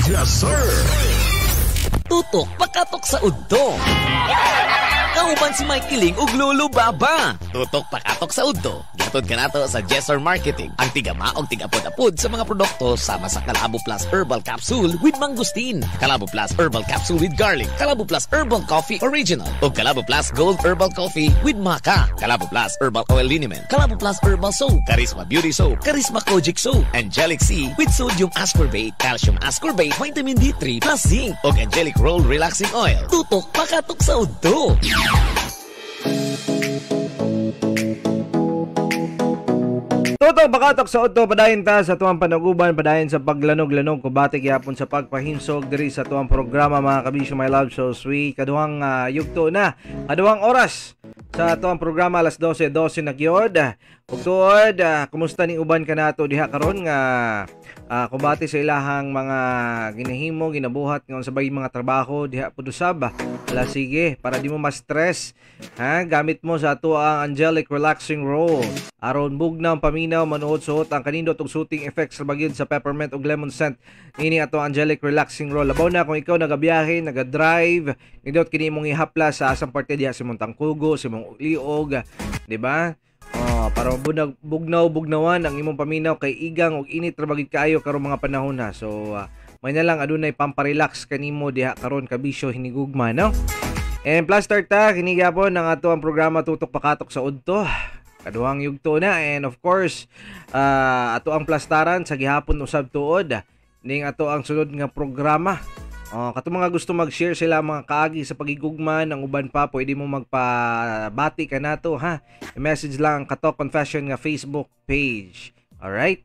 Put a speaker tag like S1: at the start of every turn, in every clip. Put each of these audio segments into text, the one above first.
S1: Yes, sir!
S2: Tutok pakatok sa udto. Kauban si Mike Kiling ug Lolo Baba. Tutok pakatok sa udto. Gatod ka nato sa Jesser Marketing. Ang tigama og tigapod-apod sa mga produkto sama sa Calabo Plus Herbal Capsule with Mangustin, Calabo Plus Herbal Capsule with Garlic, Calabo Plus Herbal Coffee Original, ug Calabo Plus Gold Herbal Coffee with Maca, Calabo Plus Herbal Oil Liniment, Calabo Plus Herbal Soap, Charisma Beauty Soap, Charisma Kojic Soap, Angelic C with Sodium Ascorbate, Calcium Ascorbate, Vitamin D3 plus Zinc, ug Angelic Roll Relaxing Oil. Tutok pakatok sa udto.
S3: Tutok pakatok sa udto, padayon ta sa tuwang panaguban, padayon sa paglanog-lanog kubati gyapon sa pagpahinsog diri sa tuwang programa mga kabisyo, my love so sweet. Kaduhang yugto na, kaduhang oras sa tuwang programa, alas 12:12 na gyud. Ug tuod, kumusta ni uban ka nato diha karon nga kubati sa ilahang mga ginahimo, ginabuhat ngon sabay mga trabaho diha pud usab. Ala sige, para di mo ma-stress, gamit mo sa ato ang Angelic Relaxing Roll. Aron bugnaw paminaw manuot suot ang kanindot ug soothing effects sa bagyod sa peppermint ug lemon scent. Ini ato Angelic Relaxing Roll. Labaw na kung ikaw nagabiyahe, naga-drive, nindot kini mong ihapla sa asang parte diha sa imong tangkugo, sa imong liog, di ba? Para bugnaw-bugnawan ang imong paminaw kay igang og init ra bagid kaayo karong mga panahon na. So may na lang adunay pamparelax kanimo diha karon kabisyo hinigugma, no? And plus ta kini gyapon ang ato ang programa Tutok Pakatok sa Udto. Kaduhang yugto na, and of course ato ang plastaran sa gihapon usab tuod ning ato ang sunod nga programa. Kato mga gusto mag-share sila mga kaagi sa pagigugma ng uban pa, pwede mo magpabati ka nato, ha? I-message lang Katok Confession nga Facebook page. Alright?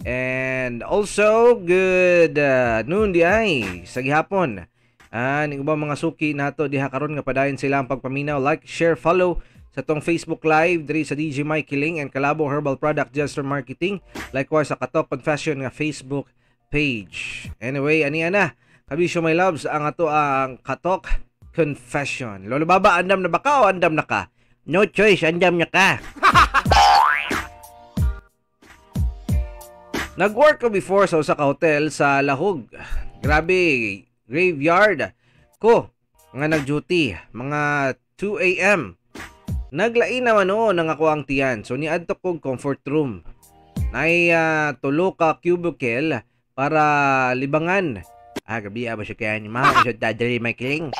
S3: And also, good noon di ay sa gihapon. Ning ubang mga suki nato diha karon nga padayon sila ang pagpaminaw, like, share, follow sa tong Facebook Live diri sa DJ Mike Kiling and Calabo Herbal Product Jesser Marketing. Likewise sa Katok Confession nga Facebook page. Anyway, ani ana kabisyo my loves, ang ato ang Katok Confession. Lolo Baba, andam na ba ka o andam na ka? No choice, andam na ka. Nag-work ko before sa usa ka hotel sa Lahog. Grabe, graveyard ko nga nag-duty, mga 2 a.m. Naglain naman noon ang ako ang tiyan. So niadto kog comfort room. Nay tulo ka cubicle para libangan. Gabi ba siya kaya ni Mama? Siya dadali may kiling.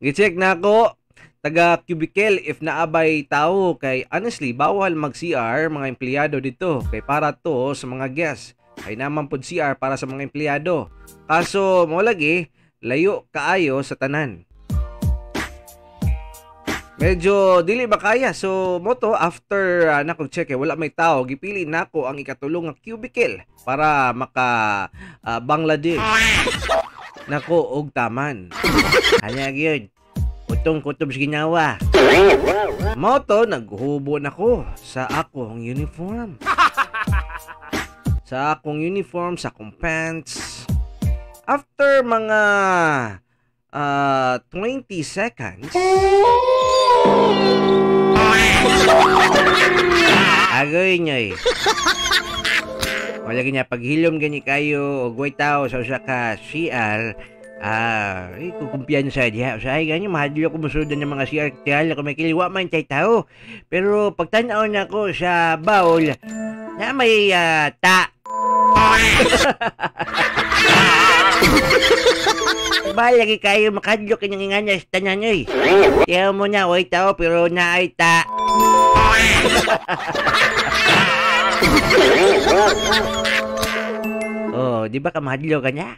S3: Gicheck na ako taga cubicle if naabay tao, kay honestly bawal mag CR mga empleyado dito, kay para to sa mga guests, ay naman pod CR para sa mga empleyado. Kaso mo lagi layo kaayo sa tanan. Medyo dili ba kaya, so moto after nakog-check wala may tao, gipili nako ang ikatulong nga cubicle para maka Bangladesh nako og taman. Anya gyud utong kutob sa ginawa. Moto naghubo nako sa akong uniform. Sa akong uniform, sa akong pants. After mga 20 seconds, agoy nyoy. Wala ganya paghilom gani kayo o guay tao sa usa ka CR. Kukumpiyansa diha. Usahay ganyan, mahadlo ko musudan ng mga CR. Tiyala ko may kiliwa man tay tao. Pero pagtanaw na ko sa bowl, na may ta. Balagi kayo makadlo kanyang inganya sa tanan nyoy. Tiyaw mo na, way tao, pero naay ta. Di ba kamahadlo ka niya?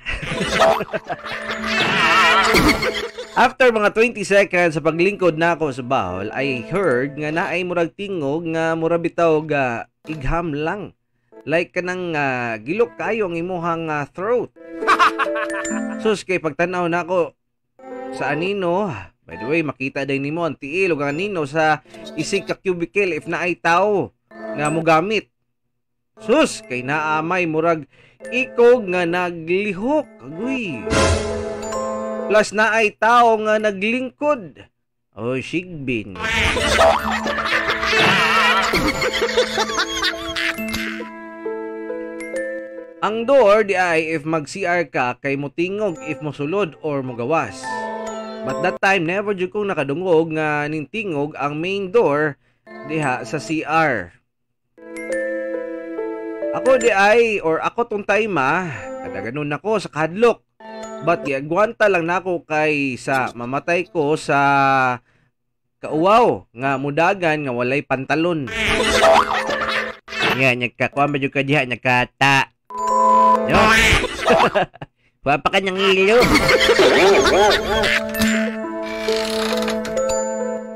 S3: After mga 20 seconds sa paglingkod na ako sa bahol, I heard nga naay murag tingog nga murabitaw ga igham lang. Like kanang gilok kayo ang imuhang throat. Sus, kay pagtanaw na ako sa anino, by the way, makita din nimo ang tiil o ang anino sa isig ka cubicle if naay tao nga mo gamit. Sus, kay naamay murag ikog nga naglihok. Agoy. Plus naay tao nga naglingkod. Oh, sigbin. Ang door di ay if mag-CR ka kay motingog if mosulod or mogawas. But that time never jud kong nakadungog nga ning tingog ang main door diha sa CR. Ako di ay or ako tong time kada ganun ako sa kadlok. But giagwanta lang nako kay sa mamatay ko sa kauwaw nga mudagan nga walay pantalon. Nya nagkakuha ba jud ka diha nagkata. Yo. Wala pa kanyang ilo.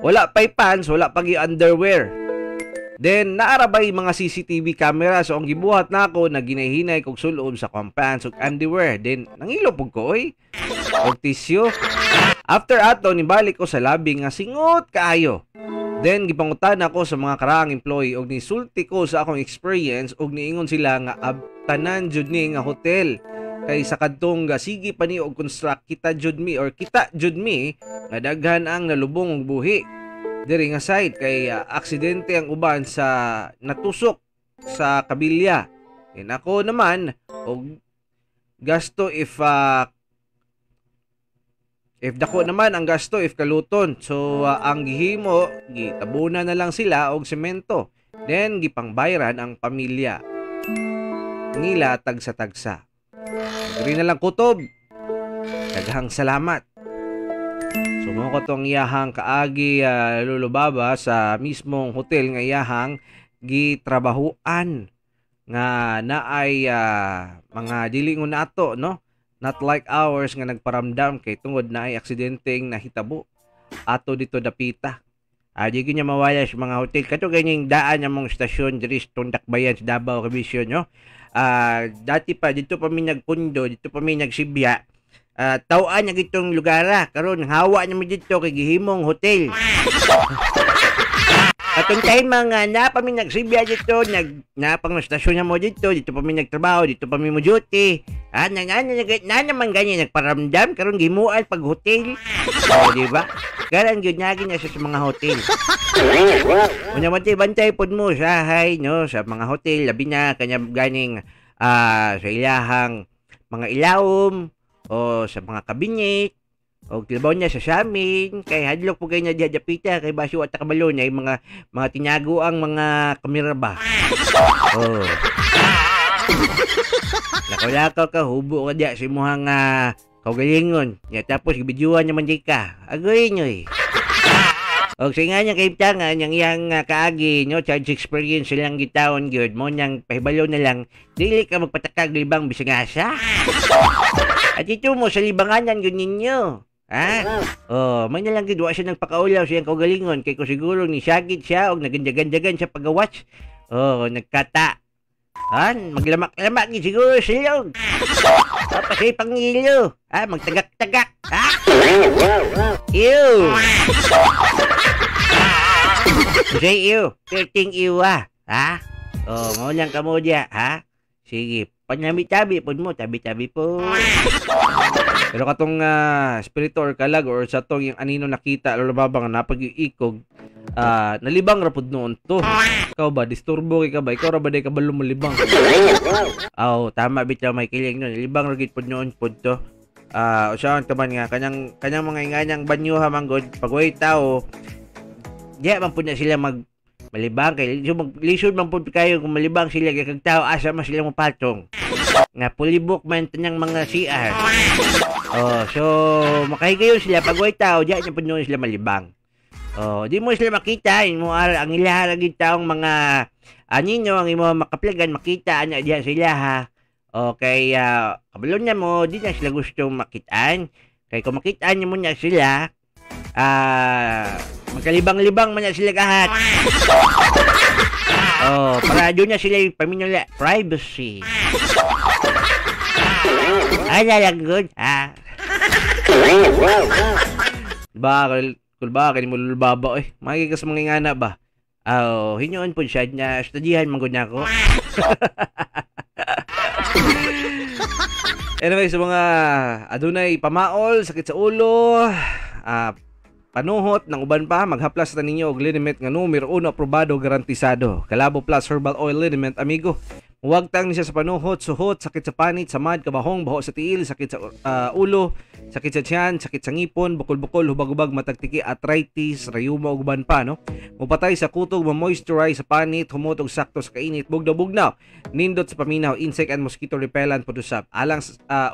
S3: Wala pa'y pants, wala pa'y underwear. Then, naarabay mga CCTV camera so ang gibuhat na ako na ginahinay kog sulod sa pants ug underwear. Then, nangilo pug ko, oy. Og tisyo. After ato, nibalik ko sa labi nga singot kaayo. Then, gipangutan ako sa mga karaang employee og nisulti ko sa akong experience og niingon sila nga abtanan jud ni nga hotel. Kay sa kadtong sige pa ni og construct kita jud mi nga daghan ang nalubong og buhi. Diri nga site kay aksidente ang uban sa natusok sa kabilya. And ako naman og gasto if dako naman ang gasto if kaluton. So ang gihimo gitabunan na lang sila og semento. Then gipangbayran ang pamilya. Nila tagsa-tagsa. Diri na lang kutob. Daghang salamat. Sumo ko tong iyahang kaagi lulubaba sa mismong hotel nga iyahang gitrabahuan nga naay mga dilingon nato, no? Not like ours nga nagparamdam kay tungod na ay aksidenteng nahitabo ato dito dapita. Di ko niya mawala sa mga hotel. Kato ganyang daan ang mga stasyon diri sa Tundakbayan sa Davao Kabisyon, no? Dati pa dito pa mi nagpundo, dito pa mi nagsibya. Tawaan niya gitong lugar karon hawa niya mi dito kay gihimong hotel. Atong time mga na pa mi nagsibya dito, napang stasyon mo dito pa mi nagtrabaho, dito pa mi mo duty. Na naman ganyan nagparamdam karon gimual pag hotel. Di ba? Karan gyud nyagi niya sa mga hotel. Unya bantay pod mo sa no, sa mga hotel labi na kanya ganing sa ilahang mga ilawom o sa mga kabinet o tilabaw niya sa samin kay hadlok po kayo na diyadapita kay baso at kabalo niya yung mga tinago ang mga kamera ba. Lakaw-lakaw ka, hubo ka diya si muhang kaugalingon. Tapos ibidyuhan naman di ka. Agoy nyo eh. O sa nga niya kay Tanga, niyang iyang kaagi, no, charge experience silang gitawon gyud mo niyang pahibalo na lang, dili ka magpatakag libang bisangasa. At ito mo sa libanganan gyud ninyo. May nalang gid wa siya nagpakaulaw siyang kaugalingon kay ko siguro ni sagit siya og nagandyagan-dyagan sa pagawatch. Nagkata. Maglamak-lamak gid siguro silog. Tapos ay pangilo. Magtagak-tagak. Ew. Say ew. 13 ew mo lang kamo diya, Sige. Panyami-tabi po mo. Tabi-tabi po. Pero katong spirito or kalag or sa tong yung anino nakita lulubabang napag-iikog nalibang rapod noon to. Ikaw ba? Disturbo ka ba? Ikaw ra ba day kabalo mo libang? Tama bitaw may kiling nun. Libang ragit pod noon pod to. Usahan ka man nga kanyang mga inganyang banyo hamanggod pagway tao. Diya man po na sila malibang kay lisod man po kayo kung malibang sila kag tao asa man sila mopatong. Nga pulibok man tanyang mga CR. So makahigayon sila pagway tao diya po noon sila malibang. Di mo sila makita mo ang ilaharagid taong mga anino ang imo makaplagan makita ana diya sila ha. Okay, kabalo niya mo di na sila gustong makitaan. Kay kung makitaan niyo mo niya sila magkalibang-libang man na sila kahat. Para doon na sila yung paminula privacy. Good. Kulba kani mo lulbaba magigas mga ingana ba? Hinyoon po siya na studihan manggod na ako. Anyway, sa mga adunay pamaol, sakit sa ulo, panuhot ng uban pa, maghaplas na ninyo og liniment nga numero 1 aprobado garantisado. Kalabo Plus Herbal Oil Liniment, amigo. Huwagtang ni siya sa panuhot, suhot, sakit sa panit, samad, kabahong, baho sa tiil, sakit sa ulo, sakit sa tiyan, sakit sa ngipon, bukol-bukol, hubag-hubag, matagtiki, arthritis, rayuma ug uban pa, no? Mupatay sa kutog, ma-moisturize sa panit, humot og sakto sa kainit, bugnaw-bugnaw, nindot sa paminaw, insect and mosquito repellent pud usab. Alang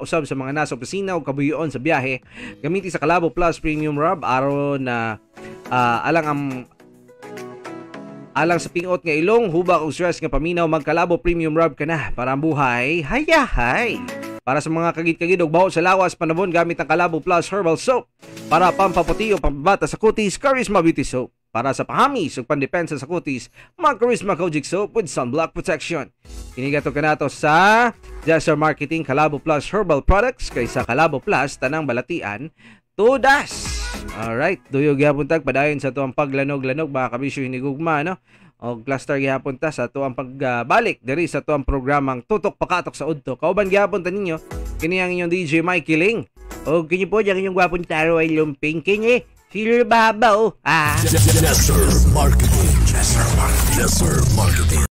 S3: usab sa mga nasa opisina o kabuyon sa biyahe, gamiti sa Calabo Plus Premium Rub aron na alang sa pingot nga ilong, hubak o stress nga paminaw, magkalabo premium rub ka na para ang buhay hayahay. Para sa mga kagid-kagid og baho sa lawas panabon, gamit ang Calabo Plus Herbal Soap. Para pampaputi o pambabata sa kutis, Charisma Beauty Soap. Para sa pahamis o pandepensa sa kutis, Charisma Kojic Soap with Sunblock Protection. Kinigato ka nato sa Jesser Marketing Calabo Plus Herbal Products kaysa Calabo Plus tanang balatian tudas. Alright, duyog gyapon tag padayon sa tuang paglanog-lanog mga kabisyo hinigugma, no? Og cluster gyapon ta sa tuang pagbalik diri sa tuang programang Tutok Pakatok sa Udto. Kauban gyapon ta ninyo kini ang inyong DJ Mikey Ling. Og kinyo po ang inyong gwapong taro ay lumping kini Sir Babaw.
S1: Jesser Marketing.